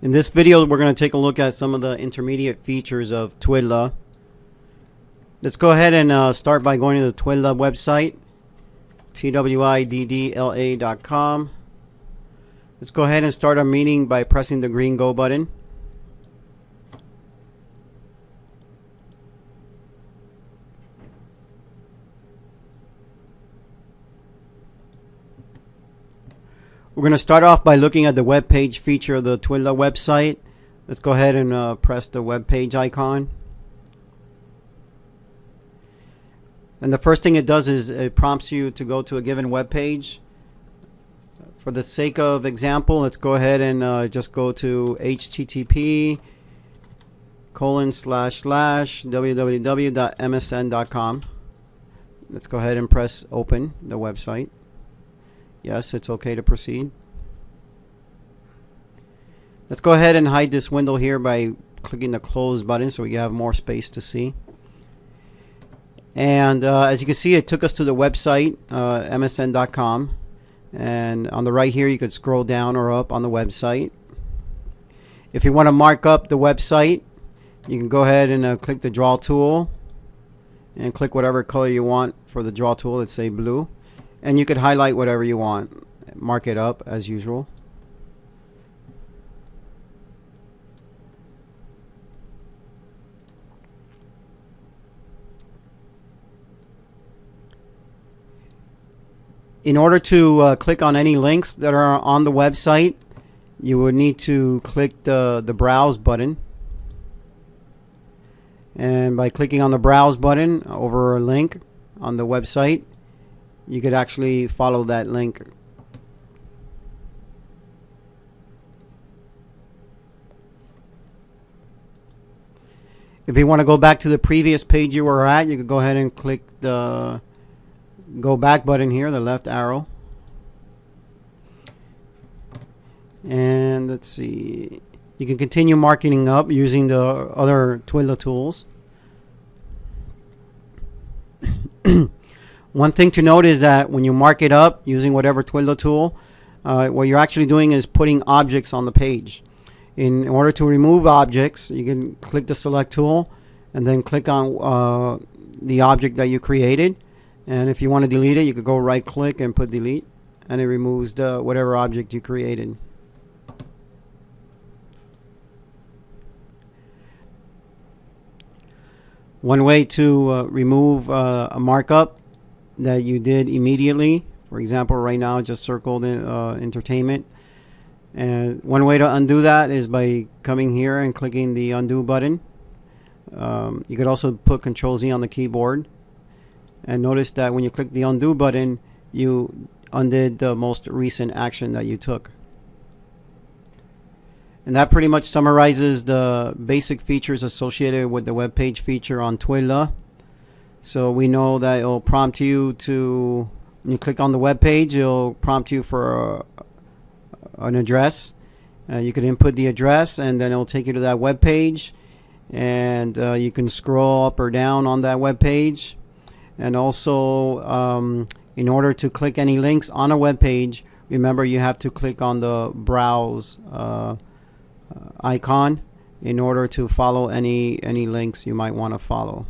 In this video, we're going to take a look at some of the intermediate features of twiddla. Let's go ahead and start by going to the twiddla website, twiddla.com. Let's go ahead and start our meeting by pressing the green go button. We're going to start off by looking at the web page feature of the twiddla website. Let's go ahead and press the web page icon. And the first thing it does is it prompts you to go to a given web page. For the sake of example, let's go ahead and just go to http://www.msn.com. Let's go ahead and press open the website. Yes, it's okay to proceed. Let's go ahead and hide this window here by clicking the close button so we have more space to see. And as you can see, it took us to the website, msn.com. And on the right here, you could scroll down or up on the website. If you want to mark up the website, you can go ahead and click the draw tool and click whatever color you want for the draw tool. Let's say blue. And you could highlight whatever you want. Mark it up as usual. In order to click on any links that are on the website, you would need to click the browse button. And by clicking on the browse button over a link on the website, you could actually follow that link. If you want to go back to the previous page you were at, you could go ahead and click the go back button here, the left arrow. And let's see, you can continue marking up using the other twiddla tools. One thing to note is that when you mark it up using whatever twiddla tool, what you're actually doing is putting objects on the page. In order to remove objects, you can click the select tool and then click on the object that you created. And if you want to delete it, you could go right click and put delete, and it removes the whatever object you created. One way to remove a markup that you did immediately, for example, right now I just circled entertainment, and one way to undo that is by coming here and clicking the undo button. You could also put Control-Z on the keyboard, and notice that when you click the undo button, you undid the most recent action that you took. And that pretty much summarizes the basic features associated with the web page feature on twiddla. So we know that it'll prompt you to, when you click on the web page, it'll prompt you for an address. You can input the address, and then it'll take you to that web page, and you can scroll up or down on that web page. And also, in order to click any links on a web page, remember you have to click on the browse icon in order to follow any links you might want to follow.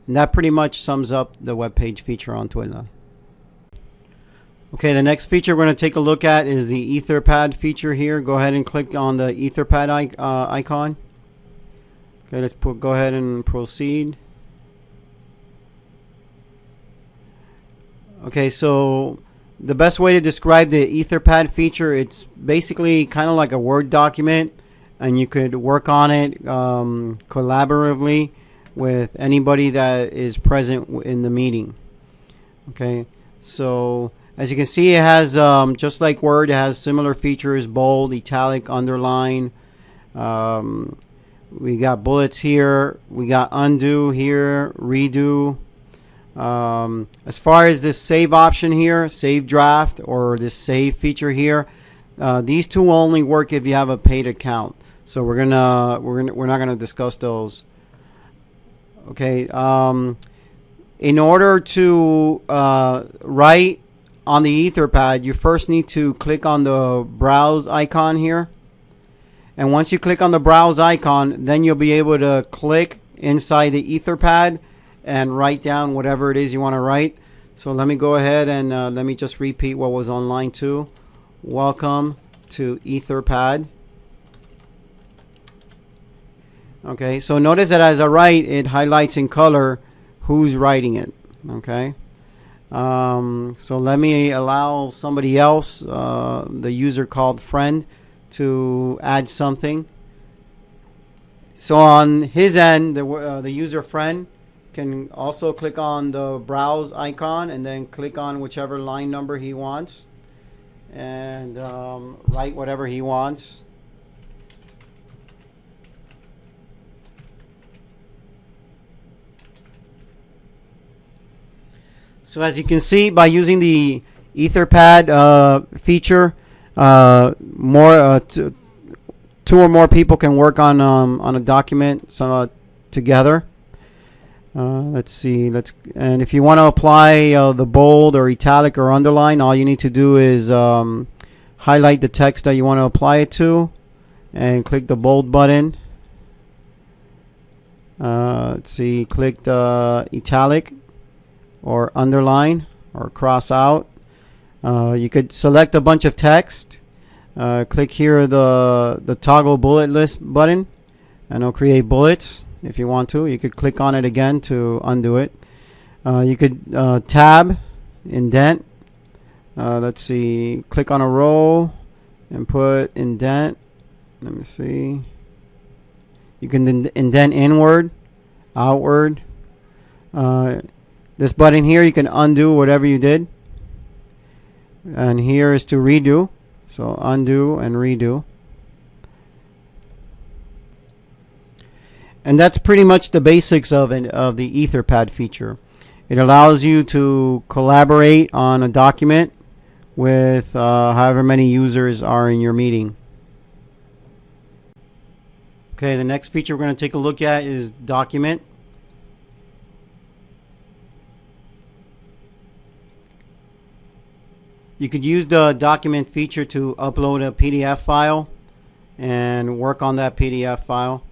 And that pretty much sums up the web page feature on twiddla. Okay, the next feature we're going to take a look at is the EtherPad feature here. Go ahead and click on the EtherPad icon. Okay, let's go ahead and proceed. Okay, so the best way to describe the EtherPad feature, it's basically kind of like a Word document, and you could work on it collaboratively with anybody that is present in the meeting. Okay, so as you can see, it has just like Word, it has similar features: bold, italic, underline. We got bullets here, we got undo here, redo. As far as this save option here, save draft, or this save feature here, these two only work if you have a paid account. So we're not gonna discuss those. Okay. In order to write on the EtherPad, you first need to click on the browse icon here, And once you click on the browse icon, then you'll be able to click inside the EtherPad and write down whatever it is you want to write. So let me go ahead and let me just repeat what was on line 2. Welcome to EtherPad. Okay, so notice that as I write, it highlights in color who's writing it. Okay, so let me allow somebody else, the user called friend, to add something. So on his end, the user friend can also click on the browse icon and then click on whichever line number he wants and write whatever he wants. So as you can see, by using the EtherPad feature, two or more people can work on a document together. Let's see. And if you want to apply the bold or italic or underline, all you need to do is highlight the text that you want to apply it to, and click the bold button. Let's see. Click the italic or underline or cross out. You could select a bunch of text. Click here the toggle bullet list button, and it'll create bullets. If you want to, you could click on it again to undo it. You could tab, indent. Let's see. Click on a row and put indent. Let me see. You can indent inward, outward. This button here, you can undo whatever you did. And here is to redo. So undo and redo. And that's pretty much the basics of the EtherPad feature. It allows you to collaborate on a document with however many users are in your meeting. Okay, the next feature we're going to take a look at is document. You could use the document feature to upload a PDF file and work on that PDF file.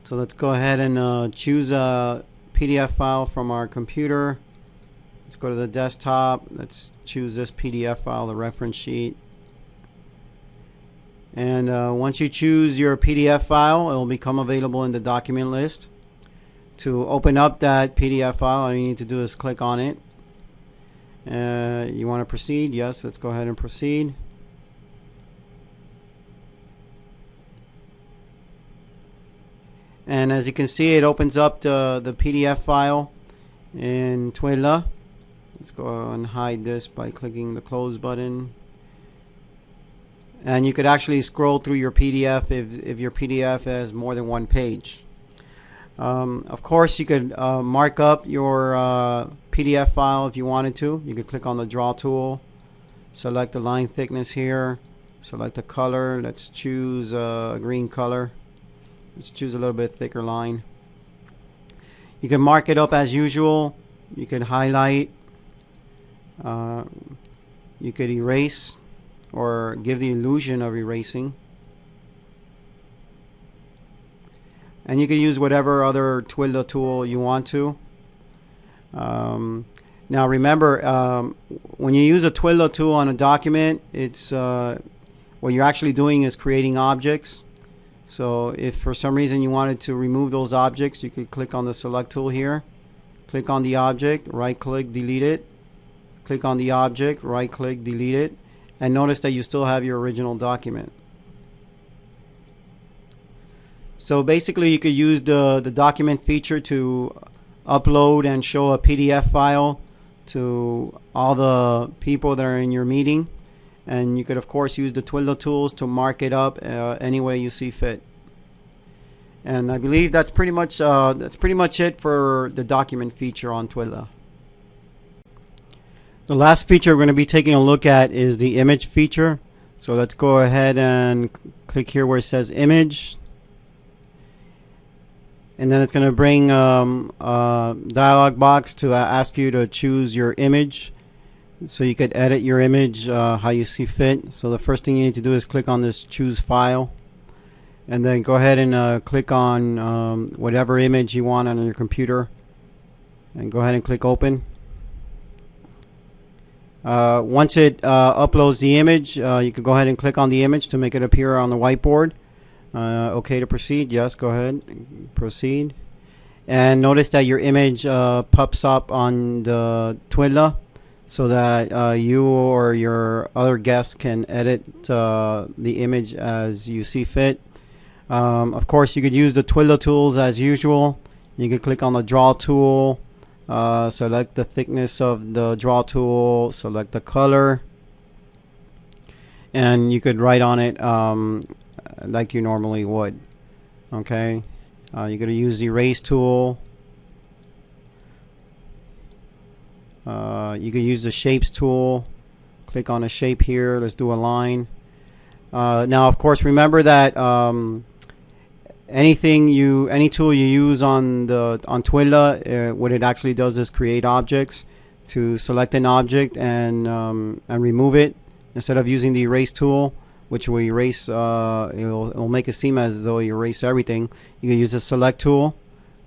So let's go ahead and choose a PDF file from our computer. Let's go to the desktop. Let's choose this PDF file, the reference sheet. And once you choose your PDF file, it will become available in the document list. To open up that PDF file, all you need to do is click on it. You want to proceed? Yes, let's go ahead and proceed. And as you can see, it opens up the PDF file in twiddla. Let's go and hide this by clicking the close button. And you could actually scroll through your PDF if your PDF has more than one page. Of course, you could mark up your PDF file if you wanted to. You could click on the draw tool, select the line thickness here, select the color. Let's choose a green color. Let's choose a little bit thicker line. You can mark it up as usual. You could highlight. You could erase or give the illusion of erasing. And you can use whatever other twiddla tool you want to. Now remember, when you use a twiddla tool on a document, it's what you're actually doing is creating objects. So if for some reason you wanted to remove those objects, you could click on the select tool here, click on the object, right click, delete it, click on the object, right click, delete it, and notice that you still have your original document. So basically you could use the document feature to upload and show a PDF file to all the people that are in your meeting. And you could of course use the twiddla tools to mark it up any way you see fit. And I believe that's pretty much it for the document feature on twiddla. The last feature we're going to be taking a look at is the image feature. So let's go ahead and click here where it says image. And then it's going to bring a dialog box to ask you to choose your image. So you could edit your image how you see fit. So the first thing you need to do is click on this choose file. and then go ahead and click on whatever image you want on your computer, and go ahead and click open. Once it uploads the image, you can go ahead and click on the image to make it appear on the whiteboard. Okay to proceed? Yes, go ahead, proceed. And notice that your image pops up on the twiddla, so that you or your other guests can edit the image as you see fit. Of course, you could use the twiddla tools as usual. You can click on the draw tool, select the thickness of the draw tool, select the color, and you could write on it like you normally would. Okay, you're going to use the erase tool. You can use the shapes tool. Click on a shape here. Let's do a line. Now, of course, remember that any tool you use on Twiddla, what it actually does is create objects. To select an object and remove it, instead of using the erase tool, which will erase, it'll make it seem as though you erase everything. You can use the select tool,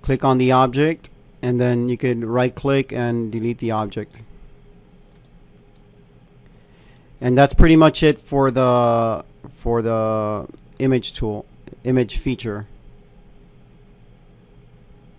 click on the object, and then you could right click and delete the object. And that's pretty much it for the image feature.